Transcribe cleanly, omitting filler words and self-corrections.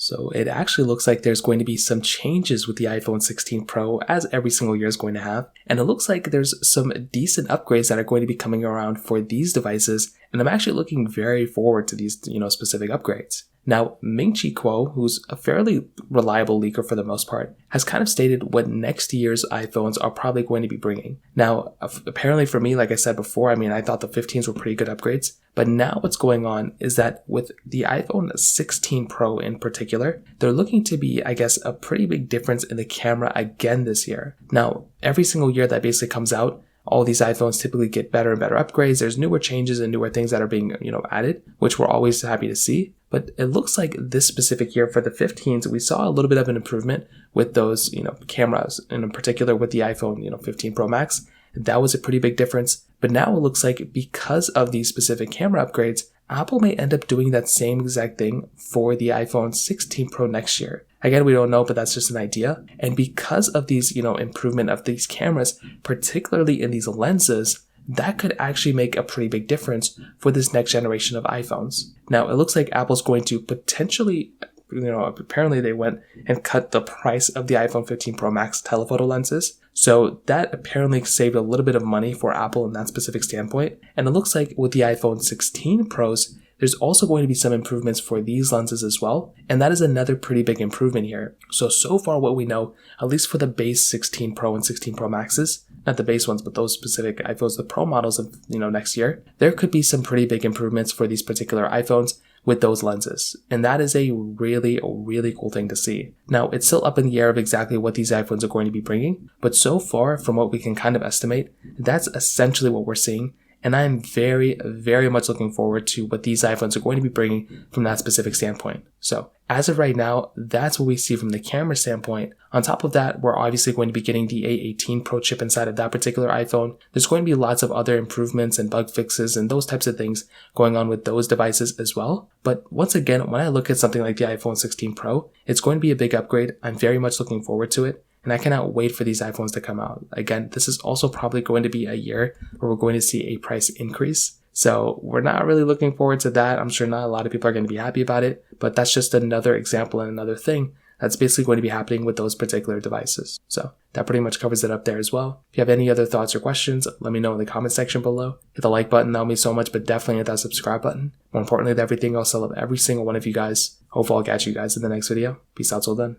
So it actually looks like there's going to be some changes with the iPhone 16 Pro, as every single year is going to have. And it looks like there's some decent upgrades that are going to be coming around for these devices. And I'm actually looking very forward to these, specific upgrades. Now, Ming-Chi Kuo, who's a fairly reliable leaker for the most part, has kind of stated what next year's iPhones are probably going to be bringing. Now, apparently for me, like I said before, I thought the 15s were pretty good upgrades. But now what's going on is that with the iPhone 16 Pro in particular, they're looking to be, a pretty big difference in the camera again this year. Now, every single year that basically comes out, all these iPhones typically get better and better upgrades. There's newer changes and newer things that are being, added, which we're always happy to see. But it looks like this specific year for the 15s, we saw a little bit of an improvement with those, cameras, and in particular with the iPhone, 15 Pro Max. That was a pretty big difference. But now it looks like because of these specific camera upgrades, Apple may end up doing that same exact thing for the iPhone 16 Pro next year. Again, we don't know, but that's just an idea. And because of these, improvement of these cameras, particularly in these lenses, that could actually make a pretty big difference for this next generation of iPhones. Now, it looks like Apple's going to potentially, apparently they went and cut the price of the iPhone 15 Pro Max telephoto lenses. So that apparently saved a little bit of money for Apple in that specific standpoint. And it looks like with the iPhone 16 Pros, there's also going to be some improvements for these lenses as well. And that is another pretty big improvement here. So far what we know, at least for the base 16 Pro and 16 Pro Maxes, not the base ones, but those specific iPhones, the Pro models of, next year, there could be some pretty big improvements for these particular iPhones with those lenses. And that is a really cool thing to see. Now, it's still up in the air of exactly what these iPhones are going to be bringing, but so far, from what we can kind of estimate, that's essentially what we're seeing. And I'm very much looking forward to what these iPhones are going to be bringing from that specific standpoint. So as of right now, that's what we see from the camera standpoint. On top of that, we're obviously going to be getting the A18 Pro chip inside of that particular iPhone. There's going to be lots of other improvements and bug fixes and those types of things going on with those devices as well. But once again, when I look at something like the iPhone 16 Pro, it's going to be a big upgrade. I'm very much looking forward to it. And I cannot wait for these iPhones to come out. Again, this is also probably going to be a year where we're going to see a price increase. So we're not really looking forward to that. I'm sure not a lot of people are going to be happy about it, but that's just another example and another thing that's basically going to be happening with those particular devices. So that pretty much covers it up there as well. If you have any other thoughts or questions, let me know in the comment section below. Hit the like button, that would mean so much, but definitely hit that subscribe button. More importantly than everything else, I love every single one of you guys. Hopefully I'll catch you guys in the next video. Peace out till then.